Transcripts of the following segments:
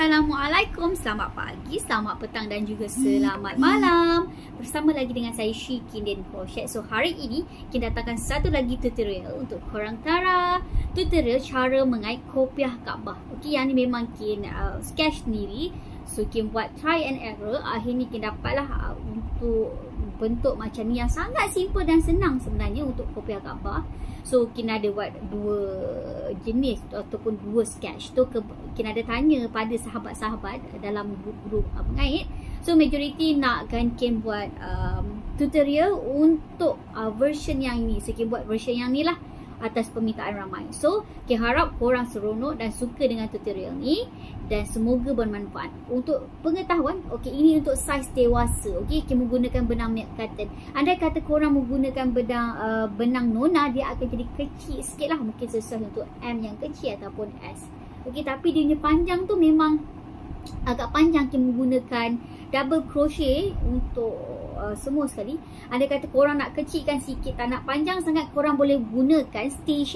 Assalamualaikum, selamat pagi, selamat petang dan juga selamat malam. Bersama lagi dengan saya Syikin dan Crochet. So hari ini kita datangkan satu lagi tutorial untuk korang Tara. Tutorial cara mengait kopiah Kaabah. Okey, yang ni memang Kin sketch sendiri. So Kin buat try and error. Akhirnya Kin dapatlah untuk bentuk macam ni yang sangat simple dan senang sebenarnya untuk kopiah Kaabah. So Kin ada buat dua jenis ataupun dua sketch tu. Kin ada tanya pada sahabat-sahabat dalam grup-grup mengait. So majority nakkan Kin buat tutorial untuk version yang ni. So Kin buat version yang ni lah atas permintaan ramai. So Kin harap korang seronok dan suka dengan tutorial ni dan semoga bermanfaat. Untuk pengetahuan, okey, ini untuk saiz dewasa. Okey, Kin menggunakan benang milk carton. Andai kata korang menggunakan benang nona, dia akan jadi kecil sikit lah. Mungkin sesuai untuk M yang kecil ataupun S. Okey, tapi dia punya panjang tu memang agak panjang. Kin menggunakan double crochet untuk semua sekali. Andai kata korang nak kecilkan sikit, tak nak panjang sangat, korang boleh gunakan stitch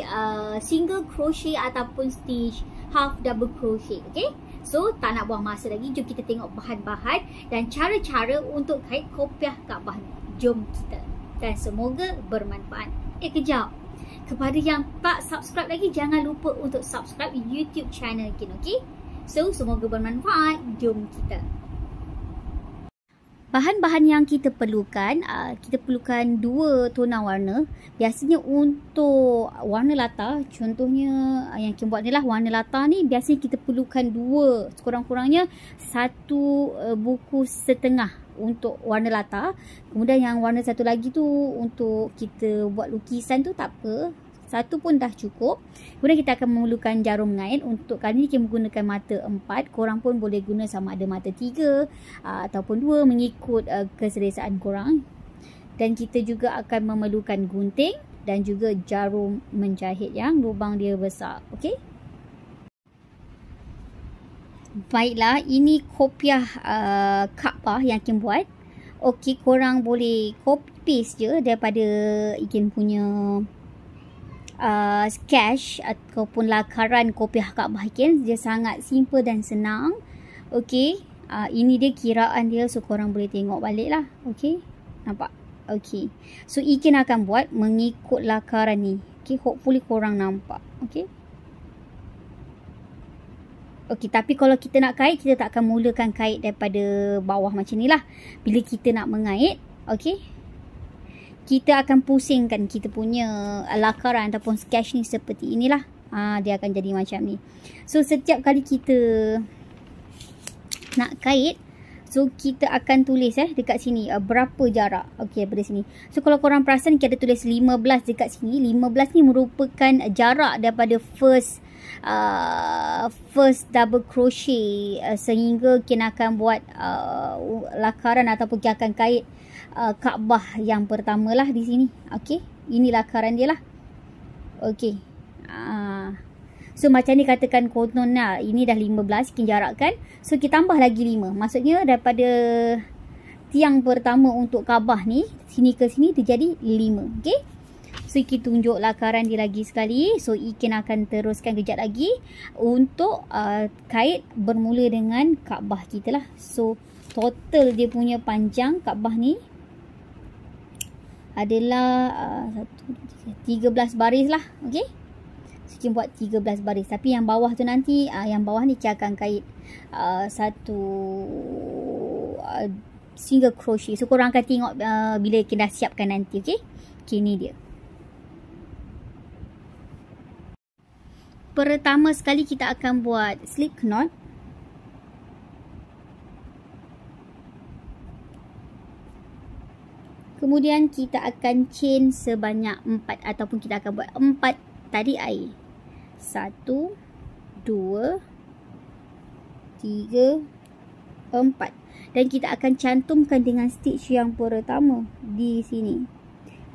single crochet ataupun stitch half double crochet. Okay, so tak nak buang masa lagi, jom kita tengok bahan-bahan dan cara-cara untuk kait kopiah Kaabah ni. Jom kita, dan semoga bermanfaat. Kejap, kepada yang tak subscribe lagi, jangan lupa untuk subscribe YouTube channel Kin. Okay, so semoga bermanfaat. Jom kita. Bahan-bahan yang kita perlukan dua tona warna. Biasanya untuk warna latar, contohnya yang Kin buat ni lah, warna latar ni biasanya kita perlukan dua, sekurang-kurangnya satu buku setengah untuk warna latar. Kemudian yang warna satu lagi tu untuk kita buat lukisan tu tak apa, satu pun dah cukup. Kemudian kita akan memerlukan jarum mengait. Untuk kali ni kita menggunakan mata 4. Korang pun boleh guna sama ada mata 3 ataupun 2 mengikut keselesaan korang. Dan kita juga akan memerlukan gunting dan juga jarum menjahit yang lubang dia besar. Okey. Baiklah, ini kopiah Kaabah yang Kin buat. Okey, korang boleh copy paste je daripada Kin punya sketch ataupun lakaran kopiah Kaabah Kin. Dia sangat simple dan senang. Okey, ini dia kiraan dia, so korang boleh tengok balik lah. Okey, nampak? Okey, so Kin akan buat mengikut lakaran ni. Okey, hopefully korang nampak. Okey. Okey, tapi kalau kita nak kait, kita tak akan mulakan kait daripada bawah macam ni lah. Bila kita nak mengait, okey, kita akan pusingkan kita punya lakaran ataupun sketch ni seperti inilah. Dia akan jadi macam ni. So setiap kali kita nak kait, so kita akan tulis dekat sini berapa jarak. Okey, daripada sini. So kalau korang perasan, kita ada tulis 15 dekat sini. 15 ni merupakan jarak daripada first double crochet sehingga kita akan buat lakaran ataupun kita akan kait Kaabah yang pertama lah di sini. Okey, ini lakaran dia lah. Okey, so macam ni katakan konon lah, ini dah 15 kita jarakkan. So kita tambah lagi 5. Maksudnya daripada tiang pertama untuk Kaabah ni, sini ke sini terjadi 5. Okey, so kita tunjuk lakaran dia lagi sekali. So Kin akan teruskan kejap lagi untuk kait bermula dengan Kaabah kita lah. So total dia punya panjang Kaabah ni adalah 13 baris lah. Okey, so kita buat 13 baris. Tapi yang bawah tu nanti, yang bawah ni kita akan kait satu single crochet. So korang akan tengok bila kita dah siapkan nanti. Okey, ni dia. Pertama sekali kita akan buat slip knot. Kemudian kita akan chain sebanyak 4 ataupun kita akan buat 4 tarik air. 1, 2, 3, 4. Dan kita akan cantumkan dengan stitch yang pertama di sini.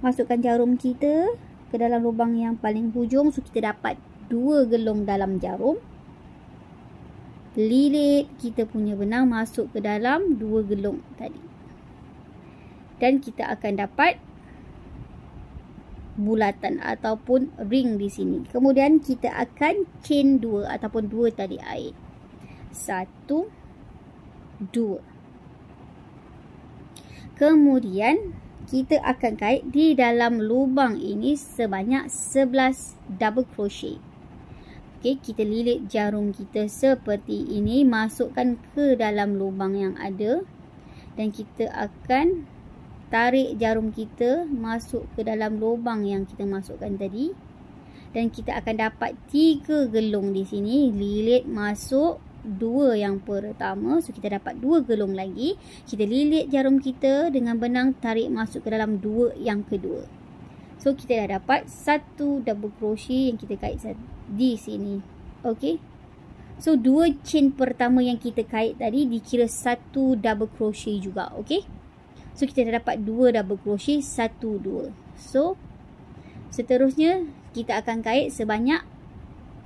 Masukkan jarum kita ke dalam lubang yang paling hujung. So kita dapat 2 gelung dalam jarum. Lilit kita punya benang masuk ke dalam 2 gelung tadi. Dan kita akan dapat bulatan ataupun ring di sini. Kemudian kita akan chain 2 ataupun 2 tali air. 1, 2. Kemudian kita akan kait di dalam lubang ini sebanyak 11 double crochet. Okey, kita lilit jarum kita seperti ini, masukkan ke dalam lubang yang ada dan kita akan tarik jarum kita masuk ke dalam lubang yang kita masukkan tadi. Dan kita akan dapat 3 gelung di sini. Lilit masuk 2 yang pertama. So, kita dapat 2 gelung lagi. Kita lilit jarum kita dengan benang, tarik masuk ke dalam 2 yang kedua. So, kita dah dapat 1 double crochet yang kita kait di sini. Okey. So, 2 chain pertama yang kita kait tadi dikira 1 double crochet juga. Okey. So, kita dah dapat 2 double crochet, 1, 2. So, seterusnya kita akan kait sebanyak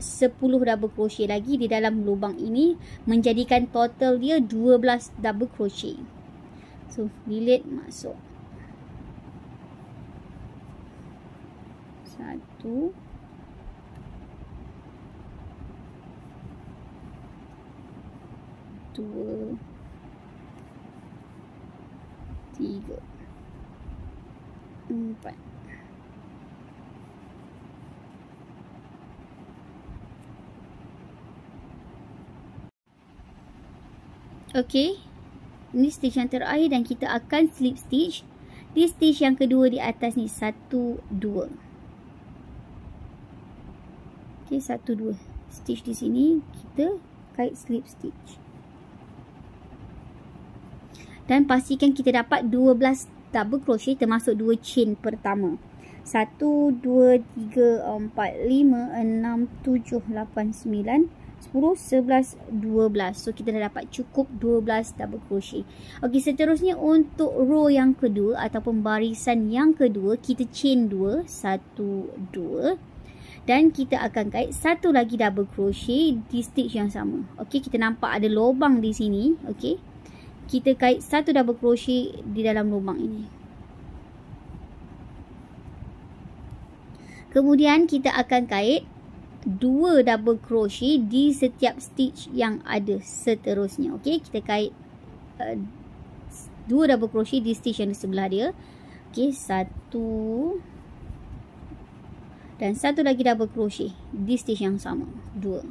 10 double crochet lagi di dalam lubang ini, menjadikan total dia 12 double crochet. So, lilit masuk 1, 2, 3, 4. Okey, ini stitch yang terakhir dan kita akan slip stitch di stitch yang kedua di atas ni, 1, 2. Okey, 1, 2. Stitch di sini kita kait slip stitch. Dan pastikan kita dapat 12 double crochet termasuk 2 chain pertama. 1, 2, 3, 4, 5, 6, 7, 8, 9, 10, 11, 12. So, kita dah dapat cukup 12 double crochet. Okey, seterusnya untuk row yang kedua ataupun barisan yang kedua, kita chain 2, 1, 2. Dan kita akan kait satu lagi double crochet di stitch yang sama. Okey, kita nampak ada lubang di sini. Okey, kita kait satu double crochet di dalam lubang ini. Kemudian kita akan kait 2 double crochet di setiap stitch yang ada seterusnya. Okey, kita kait 2 double crochet di stitch yang di sebelah dia. Okey, 1 dan satu lagi double crochet di stitch yang sama, 2.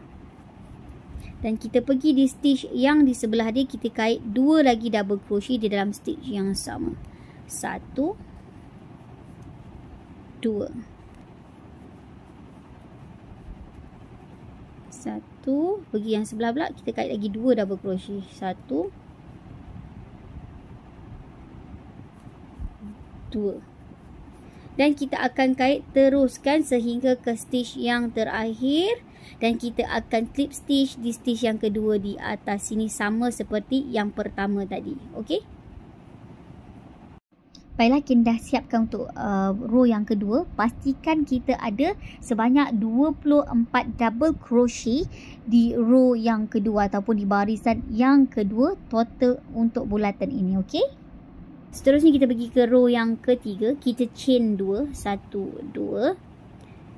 Dan kita pergi di stitch yang di sebelah dia, kita kait 2 lagi double crochet di dalam stitch yang sama. 1, 2. 1, pergi yang sebelah pula, kita kait lagi 2 double crochet. 1, 2. Dan kita akan kait teruskan sehingga ke stitch yang terakhir. Dan kita akan clip stitch di stitch yang kedua di atas sini, sama seperti yang pertama tadi. Okey. Baiklah, kita dah siapkan untuk row yang kedua. Pastikan kita ada sebanyak 24 double crochet di row yang kedua ataupun di barisan yang kedua total untuk bulatan ini. Okey. Seterusnya kita pergi ke row yang ketiga. Kita chain 2, 1, 2.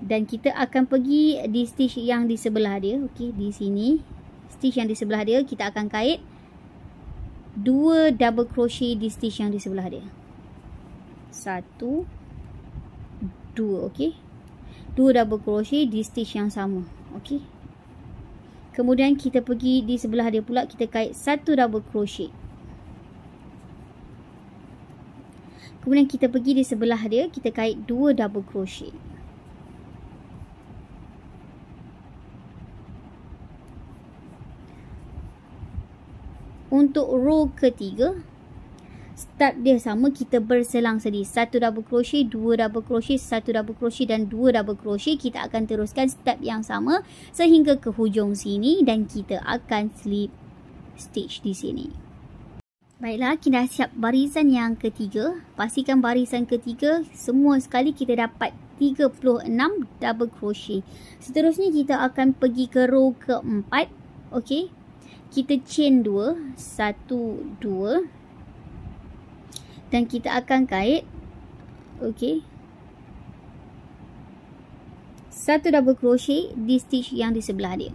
Dan kita akan pergi di stitch yang di sebelah dia. Okey, di sini. Stitch yang di sebelah dia, kita akan kait 2 double crochet di stitch yang di sebelah dia. 1, 2. Okey. 2 double crochet di stitch yang sama. Okey. Kemudian kita pergi di sebelah dia pula, kita kait 1 double crochet. Kemudian kita pergi di sebelah dia, kita kait 2 double crochet. Untuk row ketiga, step dia sama, kita berselang sedi. 1 double crochet, 2 double crochet, 1 double crochet dan 2 double crochet. Kita akan teruskan step yang sama sehingga ke hujung sini dan kita akan slip stitch di sini. Baiklah, kita dah siap barisan yang ketiga. Pastikan barisan ketiga semua sekali kita dapat 36 double crochet. Seterusnya kita akan pergi ke row keempat. Okey. Kita chain 2, 1, 2. Dan kita akan kait, okey, 1 double crochet di stitch yang di sebelah dia.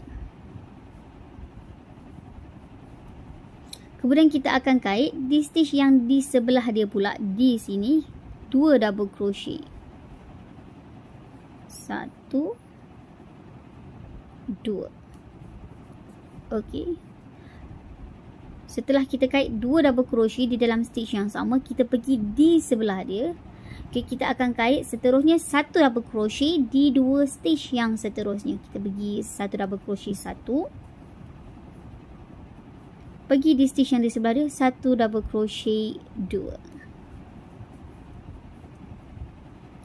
Kemudian kita akan kait di stitch yang di sebelah dia pula, di sini 2 double crochet. 1 2. Okey. Setelah kita kait 2 double crochet di dalam stitch yang sama, kita pergi di sebelah dia. Okey, kita akan kait seterusnya 1 double crochet di 2 stitch yang seterusnya. Kita pergi 1 double crochet 1. Pergi di stitch yang di sebelah dia, 1 double crochet 2.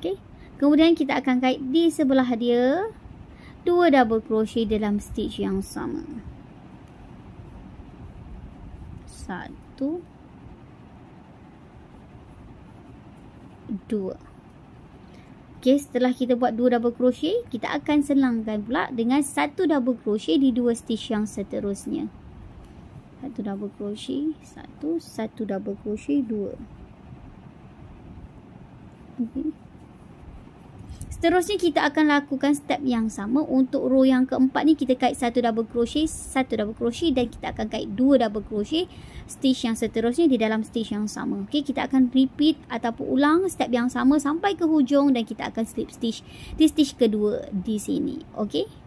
Okey. Kemudian kita akan kait di sebelah dia 2 double crochet dalam stitch yang sama. 1 2. Okey, setelah kita buat 2 double crochet, kita akan selangkan pula dengan 1 double crochet di 2 stitch yang seterusnya. 1 double crochet 1, 1 double crochet 2. Okay. Seterusnya kita akan lakukan step yang sama untuk row yang keempat ni. Kita kait 1 double crochet, 1 double crochet dan kita akan kait 2 double crochet stitch yang seterusnya di dalam stitch yang sama. Okey, kita akan repeat ataupun ulang step yang sama sampai ke hujung dan kita akan slip stitch di stitch kedua di sini. Okey.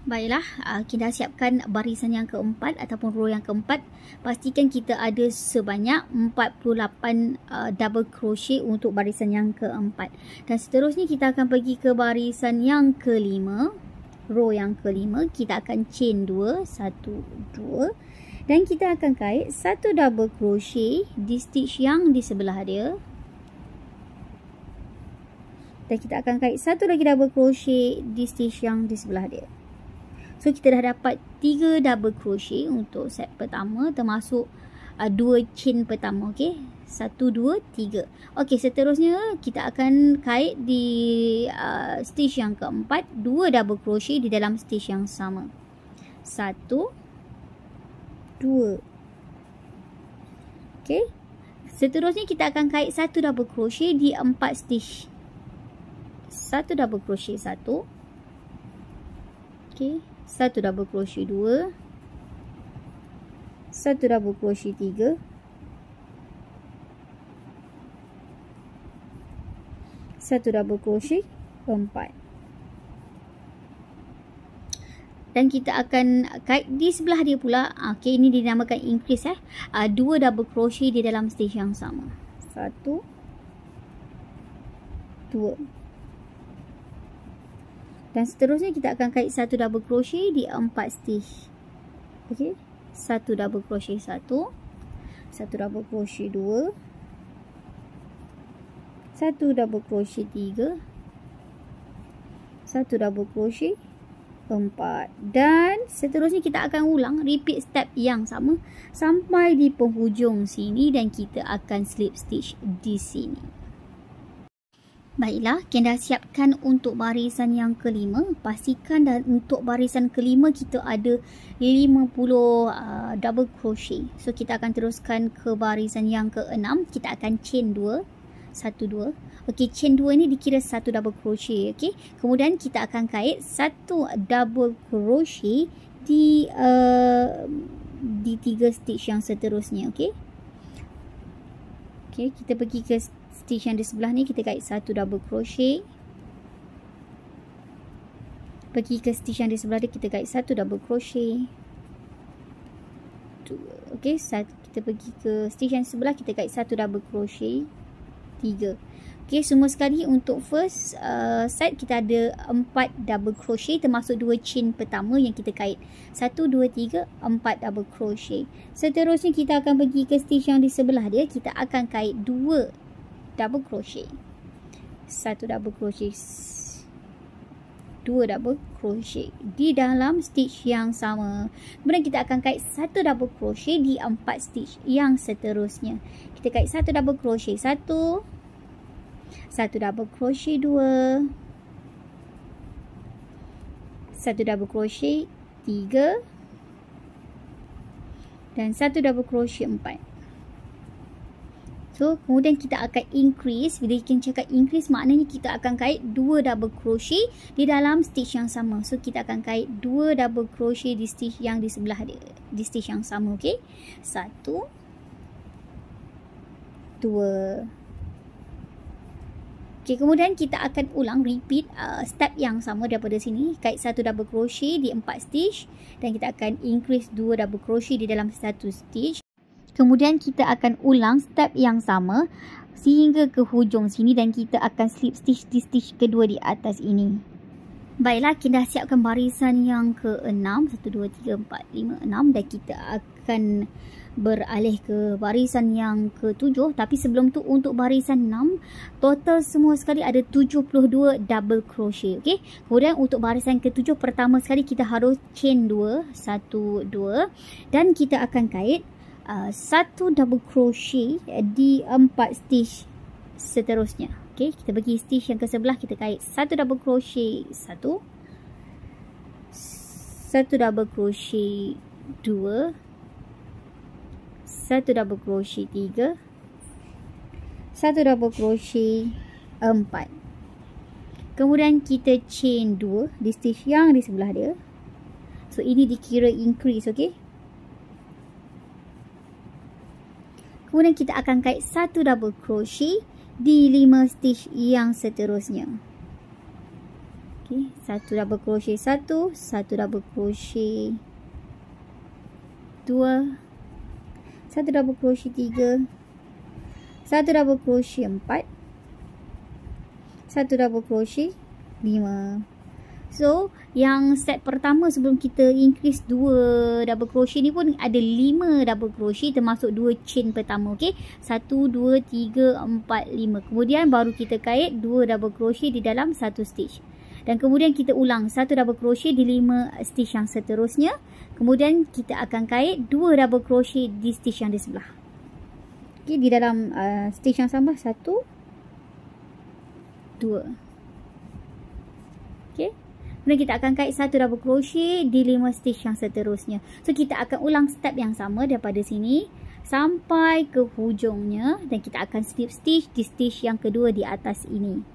Baiklah, kita dah siapkan barisan yang keempat ataupun row yang keempat. Pastikan kita ada sebanyak 48 double crochet untuk barisan yang keempat. Dan seterusnya kita akan pergi ke barisan yang kelima. Row yang kelima, kita akan chain 2, 1, 2. Dan kita akan kait 1 double crochet di stitch yang di sebelah dia. Dan kita akan kait 1 lagi double crochet di stitch yang di sebelah dia. So, kita dah dapat 3 double crochet untuk set pertama termasuk 2 chain pertama. Okey. 1, 2, 3. Okey, seterusnya kita akan kait di stitch yang keempat 2 double crochet di dalam stitch yang sama. 1 2. Okey. Seterusnya kita akan kait 1 double crochet di 4 stitch. 1 double crochet 1. Okey. 1 double crochet 2, 1 double crochet 3, 1 double crochet 4. Dan kita akan kait di sebelah dia pula. Okey, ini dinamakan increase 2 double crochet di dalam stitch yang sama. 1 2. Dan seterusnya kita akan kait 1 double crochet di 4 stitch. Okey. 1 double crochet 1, 1 double crochet 2, 1 double crochet 3, 1 double crochet 4. Dan seterusnya kita akan ulang repeat step yang sama sampai di penghujung sini dan kita akan slip stitch di sini. Baiklah, kita dah siapkan untuk barisan yang kelima. Pastikan dan untuk barisan kelima kita ada 50 double crochet. So, kita akan teruskan ke barisan yang keenam. Kita akan chain 2. 1, 2. Okey, chain 2 ni dikira 1 double crochet. Okey, kemudian kita akan kait 1 double crochet di 3 stitch yang seterusnya. Okey. Okey, kita pergi ke stitch yang di sebelah ni, kita kait 1 double crochet. Pergi ke stitch yang di sebelah dia, kita kait 1 double crochet. 2. Okey, kita pergi ke stitch yang sebelah, kita kait 1 double crochet. 3. Okey, semua sekali untuk first set kita ada 4 double crochet termasuk 2 chain pertama yang kita kait. 1, 2, 3, 4 double crochet. Seterusnya kita akan pergi ke stitch yang di sebelah dia, kita akan kait 2 double crochet. 1 double crochet, 2 double crochet di dalam stitch yang sama. Kemudian kita akan kait 1 double crochet di 4 stitch yang seterusnya. Kita kait 1 double crochet 1, 1 double crochet 2, 1 double crochet 3 dan 1 double crochet 4. So, kemudian kita akan increase. Bila kita cakap increase, maknanya kita akan kait 2 double crochet di dalam stitch yang sama. So, kita akan kait 2 double crochet di stitch yang di sebelah dia. Di stitch yang sama, okay? 1, 2. Okay, kemudian kita akan ulang, repeat step yang sama daripada sini. Kait 1 double crochet di 4 stitch. Dan kita akan increase 2 double crochet di dalam satu stitch. Kemudian kita akan ulang step yang sama sehingga ke hujung sini dan kita akan slip stitch di stitch kedua di atas ini. Baiklah, kita dah siapkan barisan yang ke-6. 1, 2, 3, 4, 5, 6 dan kita akan beralih ke barisan yang ke-7. Tapi sebelum tu untuk barisan 6, total semua sekali ada 72 double crochet. Okay? Kemudian untuk barisan ke-7 pertama sekali kita harus chain 2. 1, 2 dan kita akan kait 1 double crochet di 4 stitch seterusnya. Okay, kita bagi stitch yang ke sebelah, kita kait 1 double crochet 1 double crochet 2, 1 double crochet 3, 1 double crochet 4. Kemudian kita chain 2 di stitch yang di sebelah dia. So ini dikira increase, okay? Kemudian kita akan kait 1 double crochet di 5 stitch yang seterusnya. Okay, 1 double crochet 1, 1 double crochet 2, 1 double crochet 3, 1 double crochet 4, 1 double crochet 5. So, yang set pertama sebelum kita increase 2 double crochet ni pun ada 5 double crochet termasuk 2 chain pertama, okey. 1 2 3 4 5. Kemudian baru kita kait 2 double crochet di dalam satu stitch. Dan kemudian kita ulang 1 double crochet di 5 stitch yang seterusnya. Kemudian kita akan kait 2 double crochet di stitch yang di sebelah. Okey, di dalam stitch yang sama 1 2. Okey. Kemudian kita akan kait 1 double crochet di 5 stitch yang seterusnya. So, kita akan ulang step yang sama daripada sini sampai ke hujungnya. Dan kita akan slip stitch di stitch yang kedua di atas ini.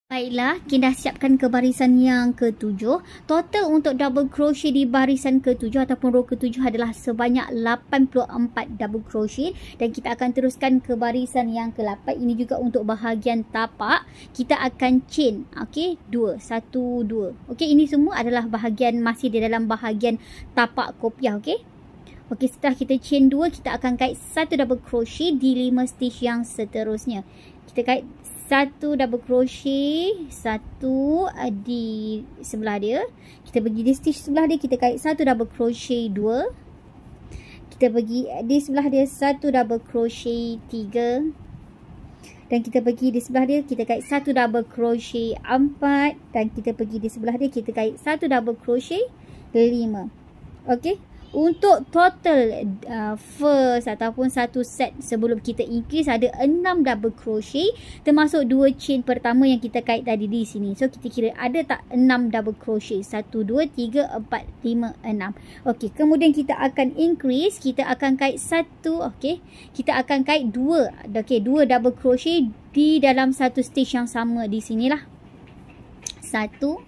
Baiklah, kita dah siapkan ke barisan yang ke-7. Total untuk double crochet di barisan ke-7 ataupun row ke-7 adalah sebanyak 84 double crochet. Dan kita akan teruskan ke barisan yang ke-8. Ini juga untuk bahagian tapak. Kita akan chain, okay, 2, 1, 2. Okay, ini semua adalah bahagian, masih di dalam bahagian tapak kopiah, okay. Okay, setelah kita chain 2, kita akan kait 1 double crochet di 5 stitch yang seterusnya. Kita kait 1 double crochet 1 di sebelah dia. Kita pergi di stitch sebelah dia, kita kait 1 double crochet 2. Kita pergi di sebelah dia 1 double crochet 3. Dan kita pergi di sebelah dia, kita kait 1 double crochet 4. Dan kita pergi di sebelah dia, kita kait 1 double crochet 5. Okey. Untuk total first ataupun satu set sebelum kita increase ada 6 double crochet termasuk 2 chain pertama yang kita kait tadi di sini. So, kita kira ada tak 6 double crochet? 1, 2, 3, 4, 5, 6. Okey, kemudian kita akan increase. Kita akan kait 1, okey. Kita akan kait 2. Okey, 2 double crochet di dalam satu stitch yang sama di sinilah. 1,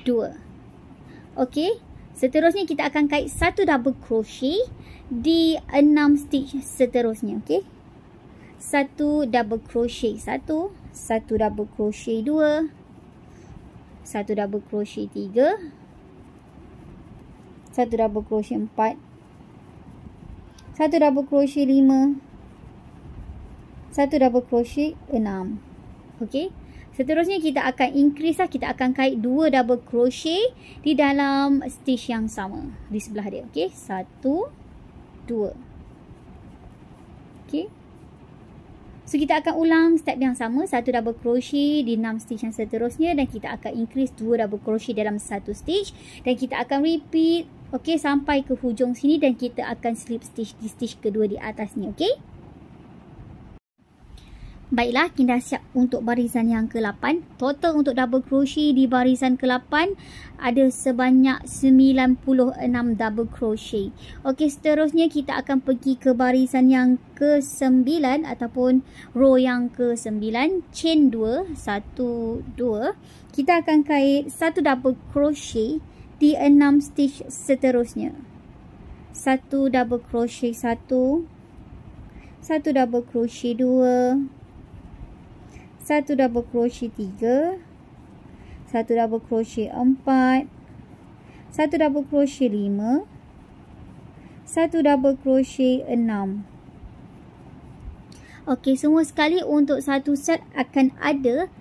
2. Okey. Seterusnya kita akan kait 1 double crochet di 6 stitch seterusnya, okey. 1 double crochet 1, 1 double crochet 2, 1 double crochet 3, 1 double crochet 4, 1 double crochet 5, 1 double crochet 6. Okey. Seterusnya kita akan increase lah. Kita akan kait 2 double crochet di dalam stitch yang sama di sebelah dia. Okey. 1, 2. Okey. So, kita akan ulang step yang sama. 1 double crochet di 6 stitch yang seterusnya. Dan kita akan increase 2 double crochet dalam satu stitch. Dan kita akan repeat. Okey. Sampai ke hujung sini. Dan kita akan slip stitch di stitch kedua di atas ni. Okey. Baiklah, kita siap untuk barisan yang ke-8. Total untuk double crochet di barisan ke-8 ada sebanyak 96 double crochet. Okey, seterusnya kita akan pergi ke barisan yang ke-9 ataupun row yang ke-9. Chain 2, 1, 2. Kita akan kait 1 double crochet di 6 stitch seterusnya. 1 double crochet 1, 1 double crochet 2, 1 double crochet 3, 1 double crochet 4, 1 double crochet 5, 1 double crochet 6. Okey, semua sekali untuk satu set akan ada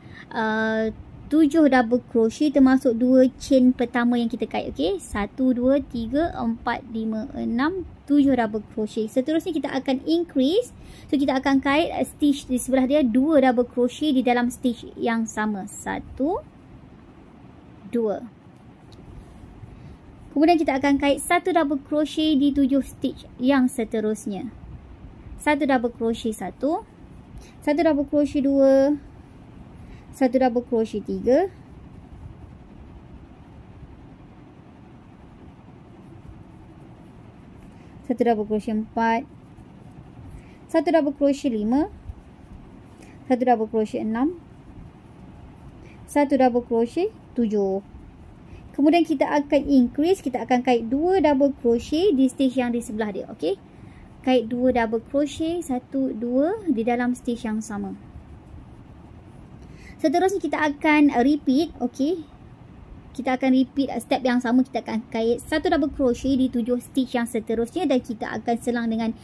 7 double crochet termasuk 2 chain pertama yang kita kait. Okey, 1, 2, 3, 4, 5, 6, 7 double crochet. Seterusnya kita akan increase. So kita akan kait stitch di sebelah dia 2 double crochet di dalam stitch yang sama. 1, 2. Kemudian kita akan kait 1 double crochet di 7 stitch yang seterusnya. 1 double crochet 1, 1 double crochet 2, 1 double crochet 3, 1 double crochet 4, 1 double crochet 5, 1 double crochet 6, 1 double crochet 7. Kemudian kita akan increase, kita akan kait 2 double crochet di stitch yang di sebelah dia. Okey, kait 2 double crochet 1, 2 di dalam stitch yang sama. Seterusnya kita akan repeat. Okey, kita akan repeat step yang sama. Kita akan kait 1 double crochet di 7 stitch yang seterusnya dan kita akan selang dengan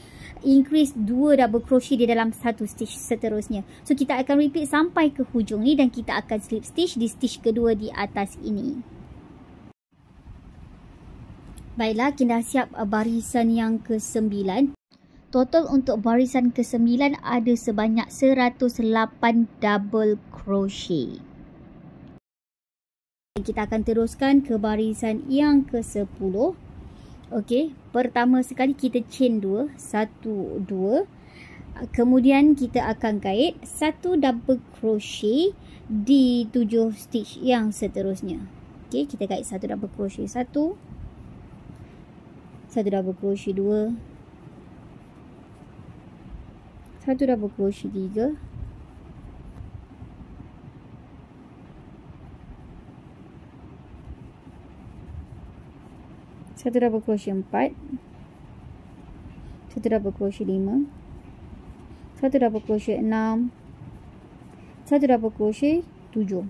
increase 2 double crochet di dalam satu stitch seterusnya. So kita akan repeat sampai ke hujung ni dan kita akan slip stitch di stitch kedua di atas ini. Baiklah, kita siap barisan yang ke-9. Total untuk barisan ke-9 ada sebanyak 108 double crochet. Kita akan teruskan ke barisan yang ke-10. Okey, pertama sekali kita chain 2, 1, 2. Kemudian kita akan kait 1 double crochet di 7 stitch yang seterusnya. Okey, kita kait 1 double crochet 1, 1 double crochet 2, 1 double crochet 3, 1 double crochet 4, 1 double crochet 5, 1 double crochet 6, 1 double crochet 7.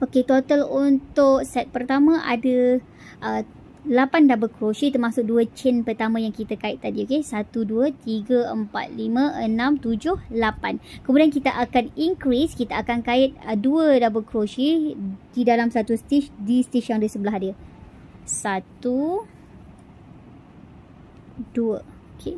Okey, total untuk set pertama ada 8 double crochet termasuk 2 chain pertama yang kita kait tadi. Okey, 1, 2, 3, 4, 5, 6, 7, 8. Kemudian kita akan increase, kita akan kait 2 double crochet di dalam satu stitch di stitch yang di sebelah dia. 1, 2. Okey.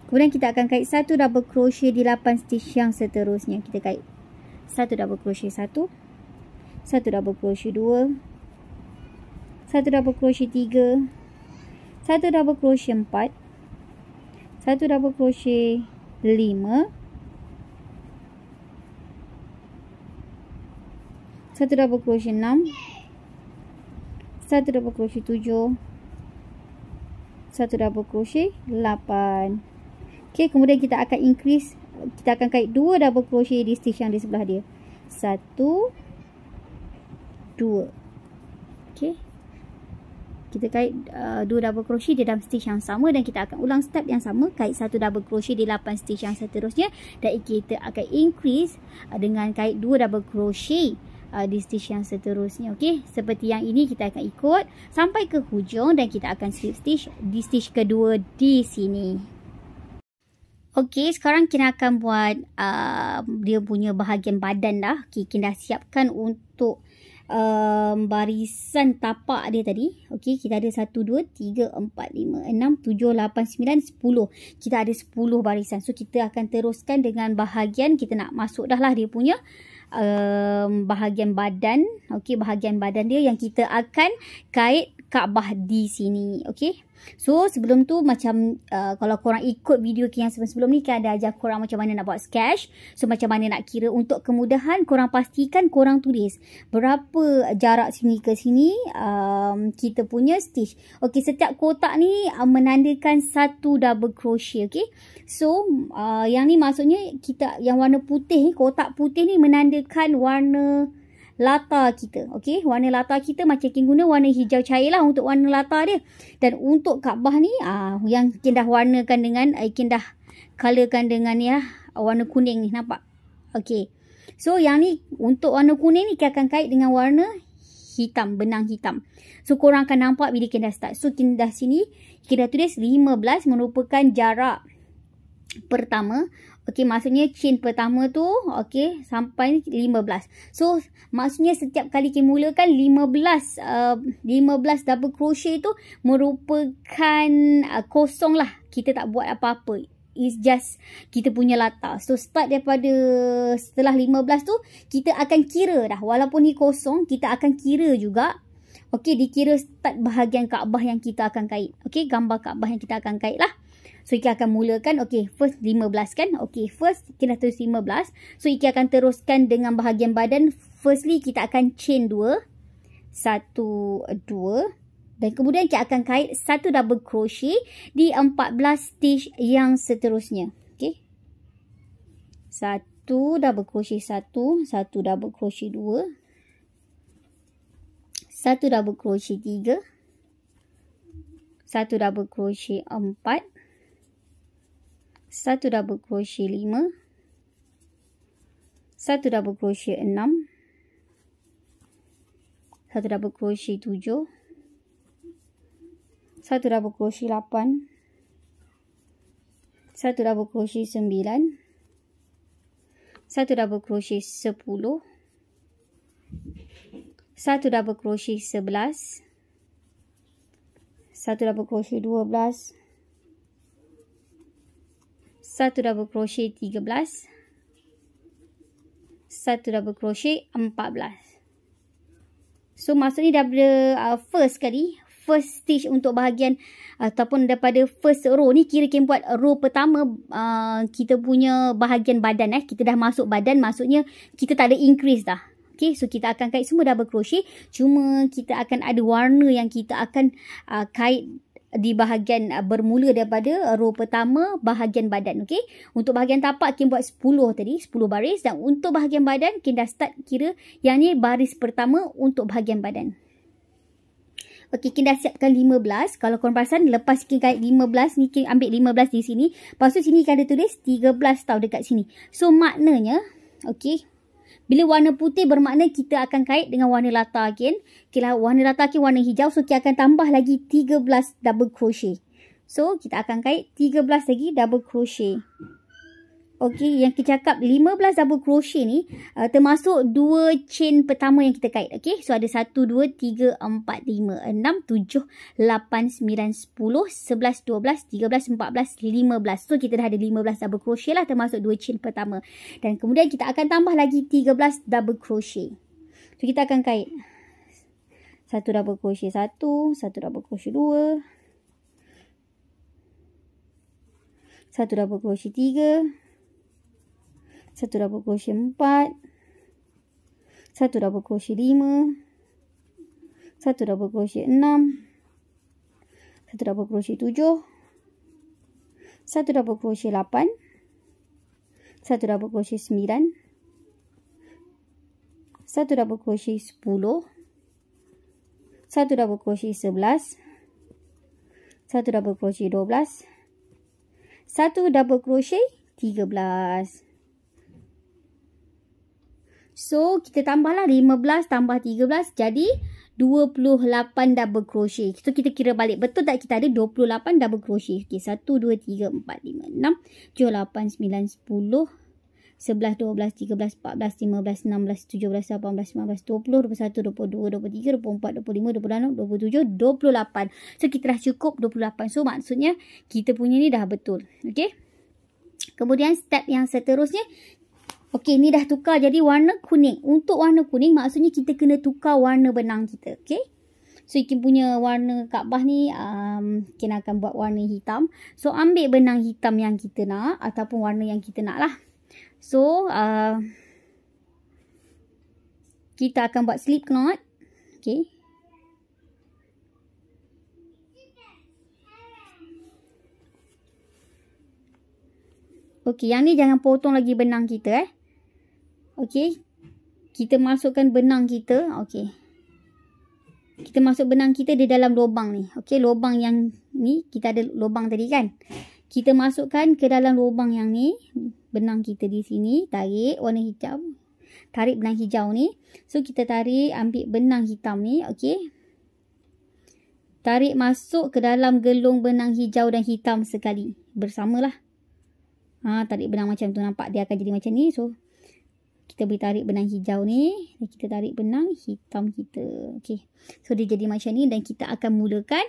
Kemudian kita akan kait 1 double crochet di 8 stitch yang seterusnya. Kita kait 1 double crochet 1, 1 double crochet 2, 1 double crochet 3, 1 double crochet 4, 1 double crochet 5, 1 double crochet 6, 1 double crochet 7, 1 double crochet 8. Okey, kemudian kita akan increase, kita akan kait 2 double crochet di stitch yang di sebelah dia. 1, 2. Okey. Kita kait 2 double crochet di dalam stitch yang sama dan kita akan ulang step yang sama, kait 1 double crochet di 8 stitch yang seterusnya dan kita akan increase dengan kait 2 double crochet di stitch yang seterusnya. Okey, seperti yang ini kita akan ikut sampai ke hujung dan kita akan slip stitch di stitch kedua di sini. Okey, sekarang kita akan buat dia punya bahagian badan dah. Okey, kita dah siapkan untuk barisan tapak dia tadi. Okey, kita ada 1, 2, 3, 4, 5, 6, 7, 8, 9, 10. Kita ada 10 barisan. So, kita akan teruskan dengan bahagian, kita nak masuk dah lah dia punya bahagian badan. Okey, bahagian badan dia yang kita akan kait Kaabah di sini. Okay. So sebelum tu macam kalau korang ikut video yang sebelum ni kan ada ajar korang macam mana nak buat sketch. So macam mana nak kira. Untuk kemudahan korang pastikan korang tulis berapa jarak sini ke sini kita punya stitch. Okay, setiap kotak ni menandakan satu double crochet. Okay. So yang ni maksudnya kita yang warna putih ni, kotak putih ni menandakan warna latar kita. Okey, warna latar kita macam Kin guna warna hijau cair lah untuk warna latar dia. Dan untuk Kaabah ni yang Kin dah warnakan dengan Kin dah colorkan dengan ya warna kuning ni, nampak? Okey. So yang ni untuk warna kuning ni Kin akan kait dengan warna hitam, benang hitam. So korang akan nampak bila Kin dah start. So Kin dah sini, Kin dah tulis 15 merupakan jarak pertama. Okey, maksudnya chain pertama tu okey sampai 15. So maksudnya setiap kali Kin mulakan 15 double crochet tu merupakan kosong lah. Kita tak buat apa-apa. It's just kita punya latar. So start daripada setelah 15 tu kita akan kira dah. Walaupun ni kosong, kita akan kira juga. Okey, dikira start bahagian Kaabah yang kita akan kait. Okey, gambar Kaabah yang kita akan kait lah. So Ika akan mulakan, okay, first 15 kan. Okay, first kita tulis 15. So Ika akan teruskan dengan bahagian badan. Firstly kita akan chain 2. 1, 2. Dan kemudian kita akan kait satu double crochet di 14 stitch yang seterusnya. Okay. 1 double crochet 1. 1 double crochet 2. 1 double crochet 3. 1 double crochet 4. 1 double crochet 5, 1 double crochet 6, 1 double crochet 7, 1 double crochet 8, 1 double crochet 9, 1 double crochet 10, 1 double crochet 11, 1 double crochet 12, 1 double crochet 13, 1 double crochet 14. So maksudnya daripada first stitch untuk bahagian ataupun daripada first row ni kira Kin buat row pertama kita punya bahagian badan kita dah masuk badan, maksudnya kita tak ada increase dah. Okay, so kita akan kait semua double crochet, cuma kita akan ada warna yang kita akan kait di bahagian bermula daripada row pertama bahagian badan. Okey, untuk bahagian tapak Kin buat 10 tadi, 10 baris, dan untuk bahagian badan Kin dah start kira yang ni baris pertama untuk bahagian badan. Okey, Kin dah siapkan 15. Kalau korang perasan lepas Kin kait 15 ni, Kin ambil 15 di sini, lepas tu sini Kin ada tulis 13 tau dekat sini. So maknanya okey, bila warna putih bermakna kita akan kait dengan warna latar Kin. Kalau warna latar Kin warna hijau, so kita akan tambah lagi 13 double crochet. So kita akan kait 13 lagi double crochet. Okey, yang kita cakap 15 double crochet ni termasuk 2 chain pertama yang kita kait. Okey, so ada 1, 2, 3, 4, 5, 6, 7, 8, 9, 10, 11, 12, 13, 14, 15. So kita dah ada 15 double crochet lah termasuk 2 chain pertama. Dan kemudian kita akan tambah lagi 13 double crochet. So kita akan kait 1 double crochet 1, 1 double crochet 2, 1 double crochet 3, 1 double crochet 4, 1 double crochet 5, 1 double crochet 6, 1 double crochet 7, 1 double crochet 8, 1 double crochet 9, 1 double crochet 10, 1 double crochet 11, 1 double crochet 12, 1 double crochet 13. So, kita tambahlah 15 tambah 13 jadi 28 double crochet. So, kita kira balik. Betul tak kita ada 28 double crochet? Okay, 1, 2, 3, 4, 5, 6, 7, 8, 9, 10, 11, 12, 13, 14, 15, 16, 17, 18, 19, 20, 21, 22, 23, 24, 25, 26, 27, 28. So, kita dah cukup 28. So, maksudnya kita punya ni dah betul. Okay. Kemudian, step yang seterusnya. Okey, ni dah tukar jadi warna kuning. Untuk warna kuning maksudnya kita kena tukar warna benang kita. Okey. So Ikin punya warna Kaabah ni Ikin akan buat warna hitam. So ambil benang hitam yang kita nak ataupun warna yang kita nak lah. So kita akan buat slip knot. Okay. Okay, yang ni jangan potong lagi benang kita Okay. Kita masukkan benang kita. Okay. Kita masuk benang kita di dalam lubang ni. Okay, lubang yang ni, kita ada lubang tadi kan. Kita masukkan ke dalam lubang yang ni. Benang kita di sini. Tarik warna hijau. Tarik benang hijau ni. So, kita tarik, ambil benang hitam ni. Okay. Tarik masuk ke dalam gelung benang hijau dan hitam sekali. Bersamalah. Tarik benang macam tu. Nampak dia akan jadi macam ni. So, kita boleh tarik benang hijau ni. Dan kita tarik benang hitam kita. Okay. So, dia jadi macam ni. Dan kita akan mulakan.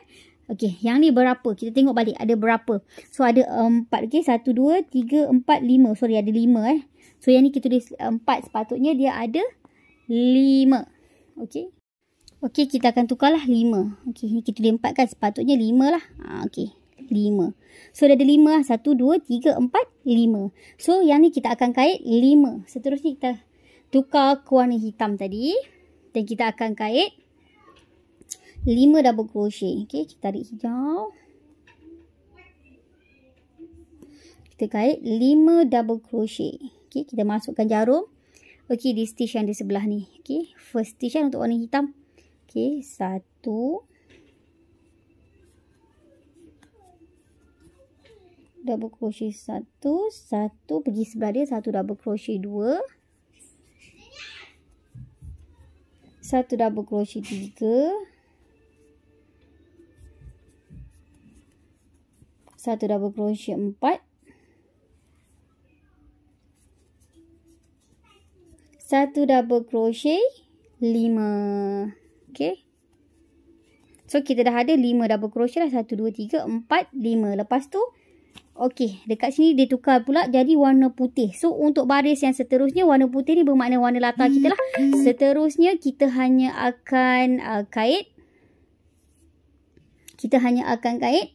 Okay. Yang ni berapa? Kita tengok balik. Ada berapa? So, ada 4. Okay. 1, 2, 3, 4, 5. Sorry, ada 5 So, yang ni kita tulis 4. Sepatutnya dia ada 5. Okay. Okay. Kita akan tukarlah 5. Okay. Ni kita tulis 4 kan. Sepatutnya 5 lah. Okay. 5. So, dah ada 5. 1, 2, 3, 4, 5. So, yang ni kita akan kait 5. Seterusnya kita tukar ke warna hitam tadi. Dan kita akan kait 5 double crochet. Okay, kita tarik hijau. Kita kait 5 double crochet. Okay, kita masukkan jarum. Okay, di stitch yang di sebelah ni. Okay, first stitch kan untuk warna hitam. Okay, 1. Double crochet 1, 1 pergi sebelah dia, 1 double crochet 2, 1 double crochet 3, 1 double crochet 4, 1 double crochet 5. Okay. So kita dah ada 5 double crochet lah, 1, 2, 3, 4, 5. Lepas tu okey, dekat sini dia tukar pula jadi warna putih. So, untuk baris yang seterusnya, warna putih ni bermakna warna latar kita lah. Seterusnya, kita hanya akan kait. Kita hanya akan kait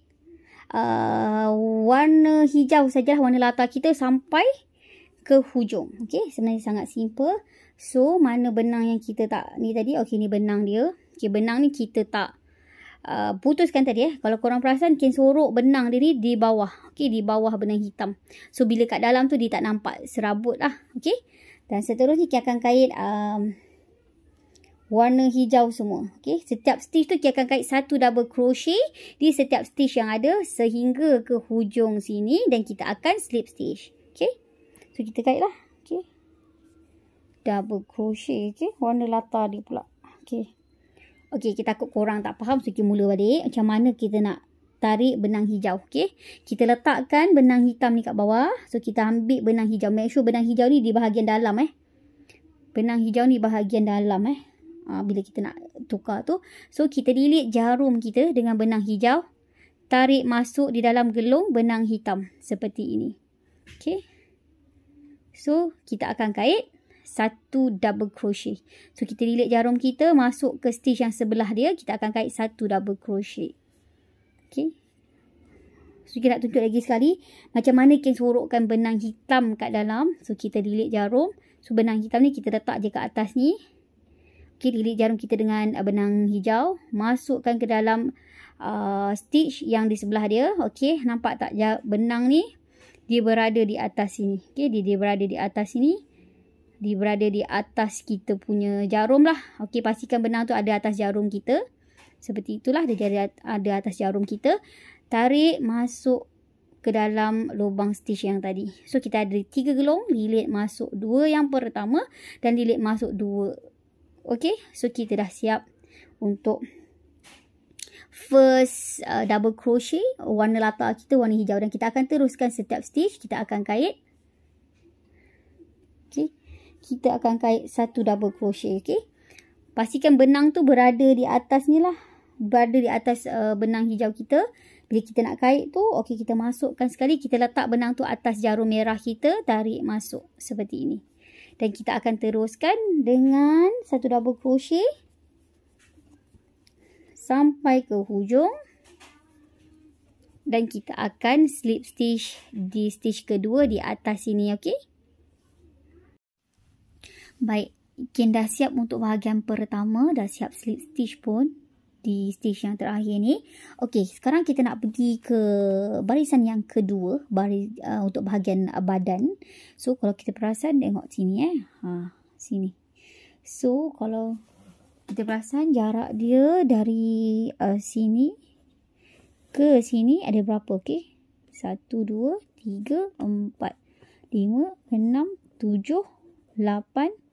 warna hijau sajalah, warna latar kita sampai ke hujung. Okey, sebenarnya sangat simple. So, mana benang yang kita tak ni tadi? Okey, ni benang dia. Okey, benang ni kita tak putuskan tadi Kalau korang perasan, Kin sorok benang dia ni di bawah. Okey, di bawah benang hitam. So, bila kat dalam tu dia tak nampak serabut lah. Okey. Dan seterusnya Kin akan kait warna hijau semua. Okey. Setiap stitch tu Kin akan kait 1 double crochet di setiap stitch yang ada sehingga ke hujung sini. Dan kita akan slip stitch. Okey. So, kita kait lah. Okey. Double crochet. Okey. Warna latar dia pula. Okey. Okey, kita takut korang tak faham. So, kita mula balik. Macam mana kita nak tarik benang hijau. Okey. Kita letakkan benang hitam ni kat bawah. So, kita ambil benang hijau. Make sure benang hijau ni di bahagian dalam Benang hijau ni bahagian dalam bila kita nak tukar tu. So, kita lilit jarum kita dengan benang hijau. Tarik masuk di dalam gelung benang hitam. Seperti ini. Okey. So, kita akan kait 1 double crochet. So, kita lilit jarum kita masuk ke stitch yang sebelah dia. Kita akan kait 1 double crochet. Okay. So, kita nak tunjuk lagi sekali. Macam mana Kin sorokkan benang hitam kat dalam. So, kita lilit jarum. So, benang hitam ni kita letak je kat atas ni. Okay, lilit jarum kita dengan benang hijau. Masukkan ke dalam stitch yang di sebelah dia. Okay, nampak tak benang ni? Dia berada di atas sini. Okay, dia berada di atas sini. Dia berada di atas kita punya jarum lah. Okey, pastikan benang tu ada atas jarum kita. Seperti itulah, dia ada atas jarum kita. Tarik masuk ke dalam lubang stitch yang tadi. So, kita ada 3 gelung. Lilit masuk 2 yang pertama. Dan lilit masuk 2. Okey, so kita dah siap untuk first double crochet. Warna latar kita warna hijau. Dan kita akan teruskan setiap stitch. Kita akan kait. Okey. Kita akan kait 1 double crochet. Okay. Pastikan benang tu berada di atas ni lah. Berada di atas benang hijau kita. Bila kita nak kait tu, okay, kita masukkan sekali. Kita letak benang tu atas jarum merah kita. Tarik masuk seperti ini. Dan kita akan teruskan dengan 1 double crochet. sampai ke hujung. Dan kita akan slip stitch di stitch kedua di atas sini, okey? Baik, Kin dah siap untuk bahagian pertama, dah siap slip stitch pun di stitch yang terakhir ni. Okey, sekarang kita nak pergi ke barisan yang kedua, untuk bahagian badan. So, kalau kita perasan, tengok sini sini. So, kalau kita perasan jarak dia dari sini ke sini ada berapa, okey? 1, 2, 3, 4, 5, 6, 7, 8,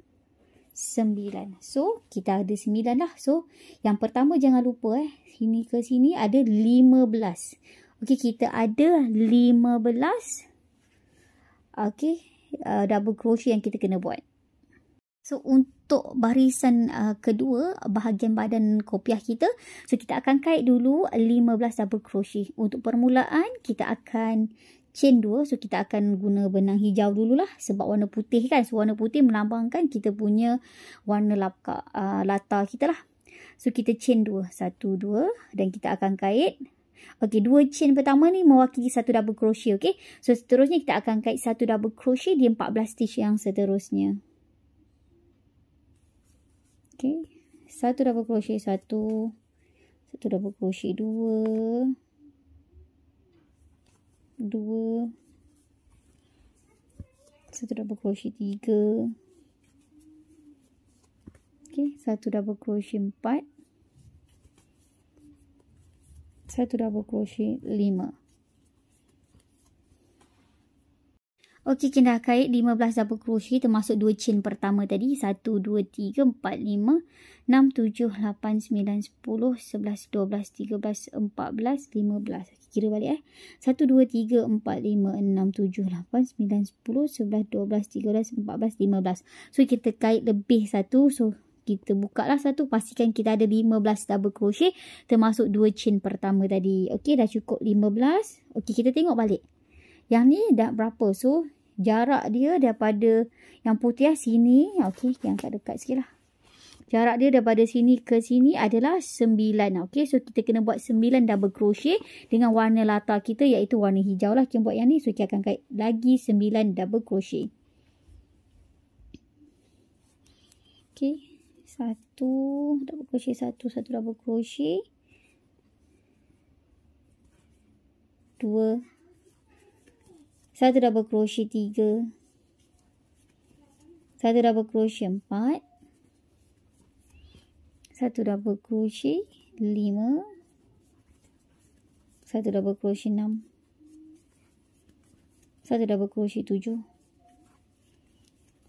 9. So, kita ada 9 dah. So, yang pertama jangan lupa sini ke sini ada 15. Okey, kita ada 15. Okey, double crochet yang kita kena buat. So, untuk barisan kedua, bahagian badan kopiah kita, so kita akan kait dulu 15 double crochet. Untuk permulaan, kita akan chain 2. So, kita akan guna benang hijau dululah. Sebab warna putih kan. So, warna putih melambangkan kita punya warna latar kita lah. So, kita chain 2. 1, 2. Dan kita akan kait. Okey, 2 chain pertama ni mewakili 1 double crochet. Okey. So, seterusnya kita akan kait 1 double crochet di 14 stitch yang seterusnya. Okay. 1 double crochet 1, 1 double crochet 2, 2, 1 double crochet 3, okay, 1 double crochet 4, 1 double crochet 5. Okey, kita dah kait 15 double crochet termasuk 2 chain pertama tadi. 1, 2, 3, 4, 5, 6, 7, 8, 9, 10, 11, 12, 13, 14, 15. Kira balik 1, 2, 3, 4, 5, 6, 7, 8, 9, 10, 11, 12, 13, 14, 15. So, kita kait lebih satu. So, kita buka lah satu. Pastikan kita ada 15 double crochet termasuk 2 chain pertama tadi. Okey, dah cukup 15. Okey, kita tengok balik. Yang ni dah berapa? So, jarak dia daripada yang putih sini. Okey, yang kat dekat sikit lah. Jarak dia daripada sini ke sini adalah 9. Okey, so kita kena buat 9 double crochet dengan warna latar kita iaitu warna hijau lah. Kita buat yang ni. So, kita akan kait lagi 9 double crochet. Okey, 1 double crochet 1, 1 double crochet 2, 1 double crochet 3, 1 double crochet 4, 1 double crochet 5, 1 double crochet 6, 1 double crochet 7,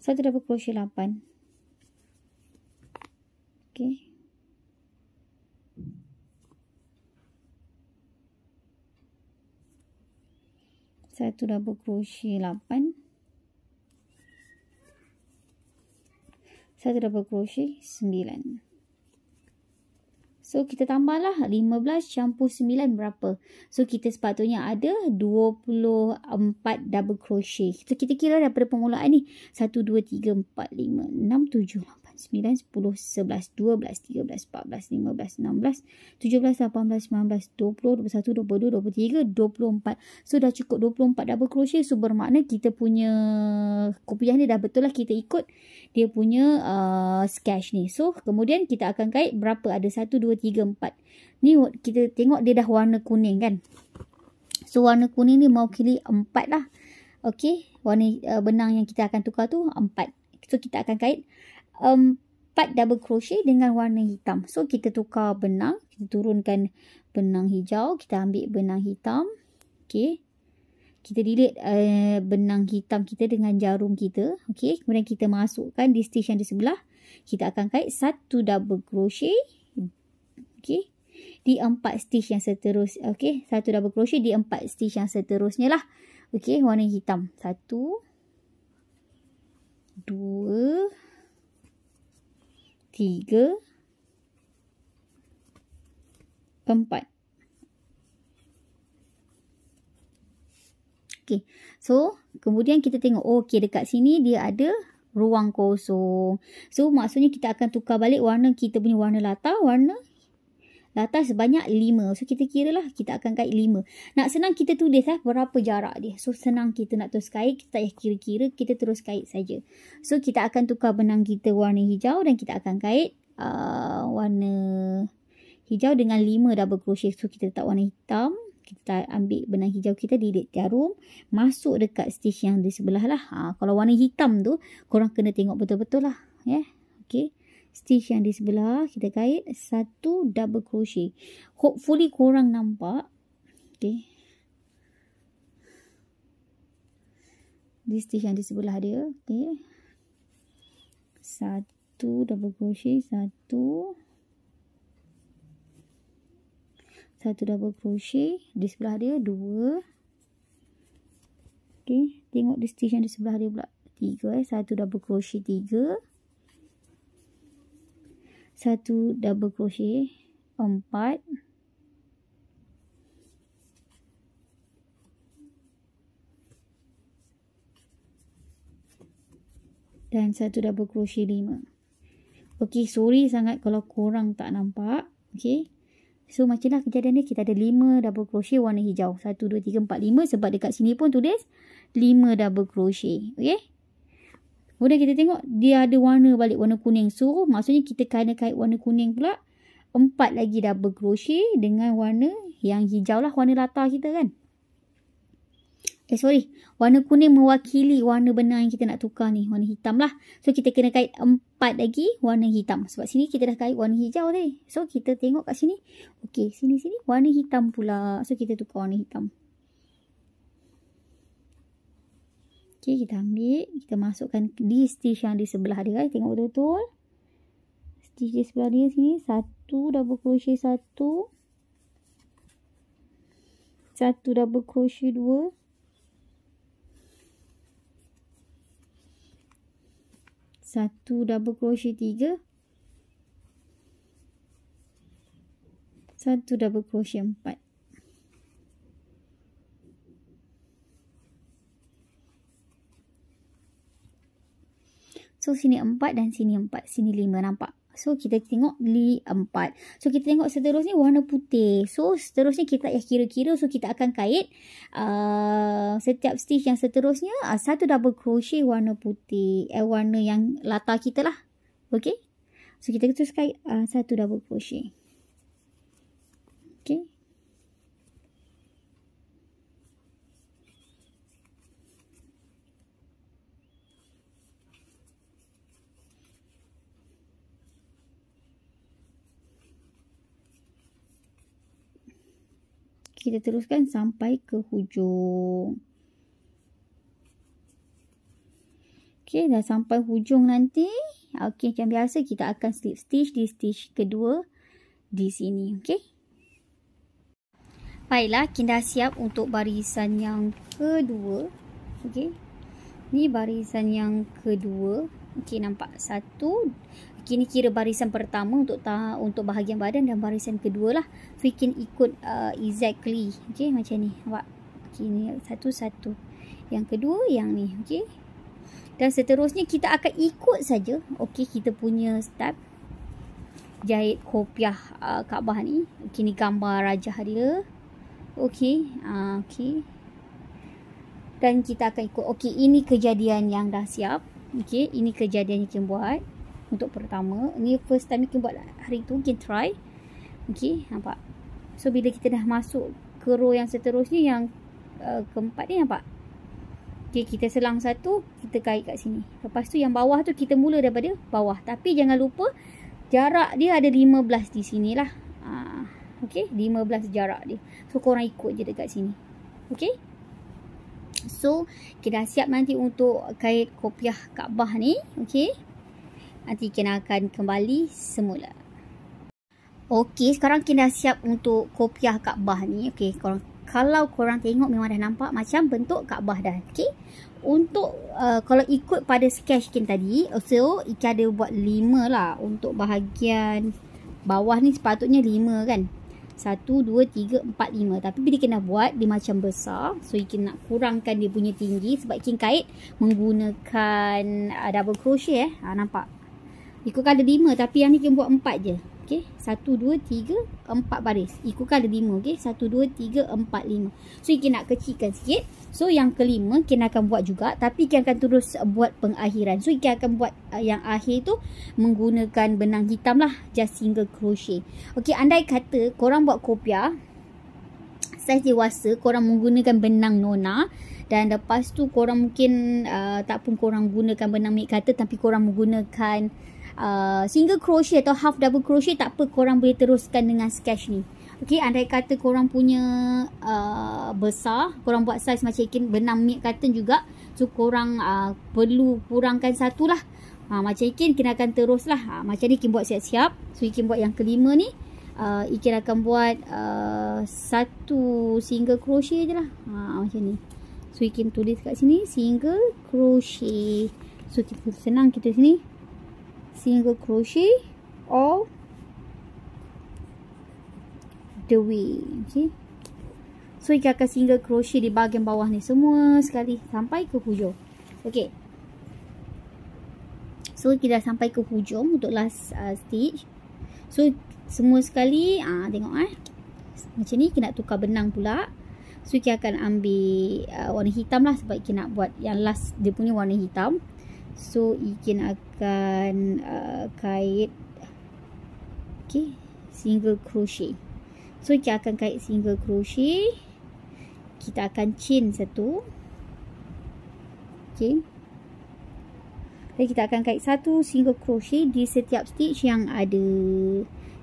1 double crochet 8. Okey. Satu double crochet 8, 1 double crochet 9. So, kita tambahlah 15 campur 9 berapa? So, kita sepatutnya ada 24 double crochet. So, kita kira daripada permulaan ni. 1, 2, 3, 4, 5, 6, 7, 8, 9, 10, 11, 12, 13, 14, 15, 16, 17, 18, 19, 20, 21, 22, 23, 24. So, dah cukup 24 double crochet. So, bermakna kita punya kopiah ni dah betul lah kita ikut dia punya sketch ni. So, kemudian kita akan kait berapa? Ada 1, 2, 3, 4. Ni kita tengok dia dah warna kuning kan. So, warna kuning ni mewakili 4 lah. Okey, warna benang yang kita akan tukar tu 4. So, kita akan kait 4 double crochet dengan warna hitam. So, kita tukar benang. Kita turunkan benang hijau. Kita ambil benang hitam. Okey. Kita delete benang hitam kita dengan jarum kita. Okey. Kemudian kita masukkan di stitch yang di sebelah. Kita akan kait 1 double crochet. Okey. Di 4 stitch yang seterusnya. Okey. 1 double crochet di 4 stitch yang seterusnya lah. Okey. Warna hitam. 1, 2, 3, 4. Okey. So, kemudian kita tengok. Okey, dekat sini dia ada ruang kosong. So, maksudnya kita akan tukar balik warna kita punya warna latar. Warna latar sebanyak 5. So kita kira lah kita akan kait 5. Nak senang kita tulis berapa jarak dia. So senang kita nak terus kait, kita tak payah kira-kira, kita terus kait saja. So kita akan tukar benang kita warna hijau dan kita akan kait warna hijau dengan 5 double crochet. So kita letak warna hitam, kita ambil benang hijau kita, lilit jarum, masuk dekat stitch yang di sebelah lah. Kalau warna hitam tu korang kena tengok betul-betul lah, ya. Okay, stitch yang di sebelah kita kait 1 double crochet. Hopefully korang nampak. Okay, di stitch yang di sebelah dia. Okay, 1 double crochet, 1 double crochet, di sebelah dia 2. Okay, tengok di stitch yang di sebelah dia pula 3. 1 double crochet 3, 1 double crochet 4, dan 1 double crochet 5. Okay, sorry sangat kalau korang tak nampak. Okay, so macam lah kejadian ni. Kita ada 5 double crochet warna hijau. 1, 2, 3, 4, 5. Sebab dekat sini pun tulis 5 double crochet. Okay, kemudian kita tengok dia ada warna balik, warna kuning. So maksudnya kita kena kait warna kuning pula 4 lagi double crochet dengan warna yang hijau lah, warna latar kita kan. Warna kuning mewakili warna benang yang kita nak tukar ni, warna hitam lah. So kita kena kait 4 lagi warna hitam. Sebab sini kita dah kait warna hijau tadi. So kita tengok kat sini. Okey, sini warna hitam pula. So kita tukar warna hitam. Okey, kita ambil, kita masukkan di stitch yang di sebelah dia. Tengok betul-betul. Stitch di sebelah dia sini. 1 double crochet 1. 1 double crochet 2. 1 double crochet 3, 1 double crochet 4. So sini 4 dan sini 4, sini 5, nampak? So kita tengok 4. So kita tengok seterusnya warna putih. So seterusnya kita kira-kira. So kita akan kait setiap stitch yang seterusnya 1 double crochet warna putih, warna yang latar kita lah. Okay, so kita terus kait 1 double crochet. Okay, kita teruskan sampai ke hujung. Okey, dah sampai hujung nanti. Okey, macam biasa kita akan slip stitch di stitch kedua di sini. Okey. Baiklah, kita dah siap untuk barisan yang kedua. Okey. Ni barisan yang kedua. Okey, nampak satu. Okay, ni kira barisan pertama untuk bahagian badan dan barisan kedua lah. So, you can ikut exactly. Okay, macam ni. Nampak? Okay, ni satu-satu. Yang kedua, yang ni. Okay. Dan seterusnya, kita akan ikut saja. Okay, kita punya step. Jahit kopiah Kaabah ni. Okay, ni gambar rajah dia. Okay. Okay. Dan kita akan ikut. Okay, ini kejadian yang dah siap. Okay, ini kejadian yang kita buat. Untuk pertama, ni first time kita buat hari tu, kita try. Okay, nampak? So, bila kita dah masuk ke row yang seterusnya, yang keempat ni, nampak? Okay, kita selang satu, kita kait kat sini. Lepas tu, yang bawah tu, kita mula daripada bawah. Tapi, jangan lupa, jarak dia ada 15 di sini lah. Okay, 15 jarak dia. So, korang ikut je dekat sini. Okay? So, kita dah siap nanti untuk kait kopiah Kaabah ni. Okay? Nanti kita akan kembali semula. Okey, sekarang kita dah siap untuk kopiah Kaabah ni. Okey, kalau korang tengok memang dah nampak macam bentuk Kaabah dah. Okey. Untuk kalau ikut pada sketch kita tadi, so Ika ada buat 5 lah. Untuk bahagian bawah ni sepatutnya 5 kan. 1, 2, 3, 4, 5. Tapi bila kita nak buat, dia macam besar. So, kita nak kurangkan dia punya tinggi. Sebab kita kait menggunakan double crochet. Nampak? Ikutkan ada 5. Tapi yang ni kita buat 4 je. Okey, 1, 2, 3, 4 baris. Ikutkan ada 5. Okey, 1, 2, 3, 4, 5. So, Ike nak kecilkan sikit. So, yang kelima, Ike akan buat juga. Tapi, Ike akan terus buat pengakhiran. So, Ike akan buat yang akhir tu menggunakan benang hitam lah. Just single crochet. Okey, andai kata korang buat kopiah saiz dewasa, korang menggunakan benang Nona. Dan lepas tu korang mungkin tak pun korang gunakan benang Mick Cutter, tapi korang menggunakan single crochet atau half double crochet, tak apa, korang boleh teruskan dengan sketch ni. Okey, andai kata korang punya besar, korang buat saiz macam Ikin benang Mick Cutter juga, so korang perlu kurangkan satu lah. Macam Ikin akan terus lah. Macam ni Ikin buat siap-siap. So Ikin buat yang kelima ni, Ikin akan buat satu single crochet je lah. Macam ni. So Ikin tulis kat sini single crochet. So kita senang kita sini single crochet all the way. Okay. So Ikin akan single crochet di bahagian bawah ni semua sekali sampai ke hujung. Okay. So kita dah sampai ke hujung untuk last stitch. So semua sekali tengok macam ni. Kita nak tukar benang pula. So kita akan ambil warna hitam lah, sebab kita nak buat yang last dia punya warna hitam. So Ikin akan kait single crochet. So kita akan kait single crochet. Kita akan chain satu. Okay. Dan kita akan kait satu single crochet di setiap stitch yang ada.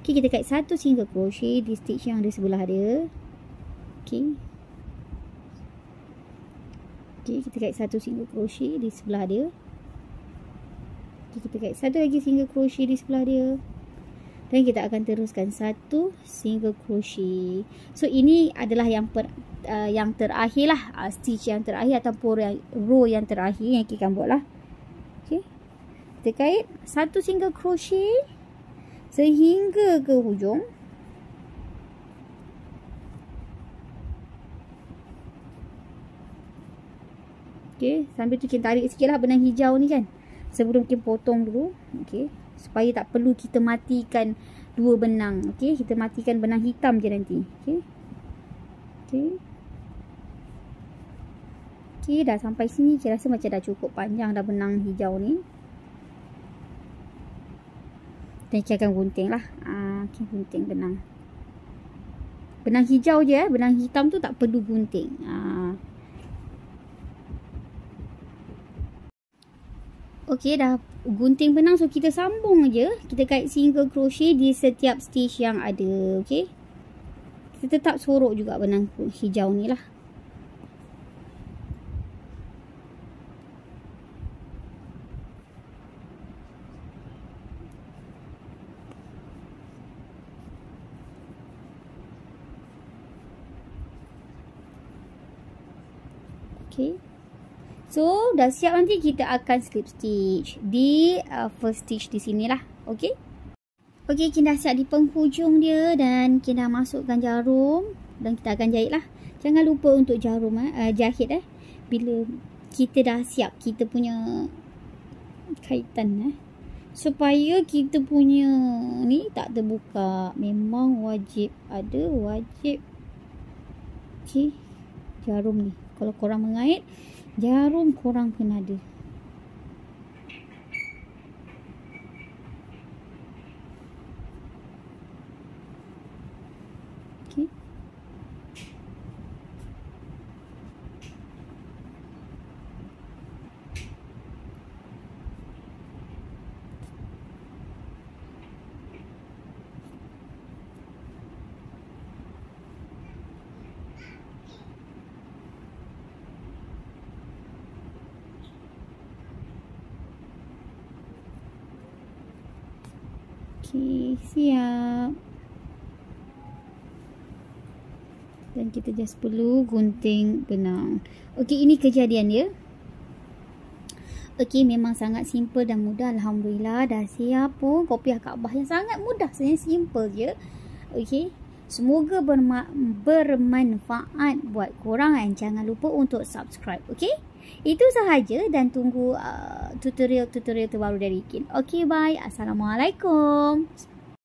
Okay, kita kait satu single crochet di stitch yang ada sebelah dia. Okay. Okay, kita kait satu single crochet di sebelah dia. Okay, kita kait satu lagi single crochet di sebelah dia. Dan kita akan teruskan satu single crochet. So ini adalah yang terakhir lah, stitch yang terakhir ataupun row yang terakhir yang kita akan buat lah. Okay. Kita kait satu single crochet sehingga ke hujung. Okay, sambil tu kita tarik sikit lah benang hijau ni kan, sebelum kita potong dulu. Okay, supaya tak perlu kita matikan dua benang. Okay, kita matikan benang hitam je nanti. Okay. Okay. Okay, dah sampai sini. Saya rasa macam dah cukup panjang dah benang hijau ni. Dan kita akan gunting lah. Kita gunting benang. Benang hijau je. Benang hitam tu tak perlu gunting. Okey, dah gunting benang. So kita sambung je. Kita kait single crochet di setiap stitch yang ada. Okey. Kita tetap sorok juga benang hijau ni lah. Okey. So, dah siap, nanti kita akan slip stitch di first stitch di sini lah. Okey. Okey, kita dah siap di penghujung dia dan kita dah masukkan jarum dan kita akan jahit lah. Jangan lupa untuk jarum jahit bila kita dah siap kita punya kaitan supaya kita punya ni tak terbuka. Memang wajib ada, wajib. Okey, jarum ni. Kalau korang mengait, jarum korang kena ada. Okey. Okey, siap. Dan kita just perlu gunting benang. Okey, ini kejadian dia. Okey, memang sangat simple dan mudah. Alhamdulillah, dah siap pun kopiah Kaabah yang sangat mudah. Sebenarnya simple je. Okey, semoga bermanfaat buat korang dan jangan lupa untuk subscribe. Okey, itu sahaja dan tunggu tutorial-tutorial terbaru dari Ikin. Okey, bye. Assalamualaikum.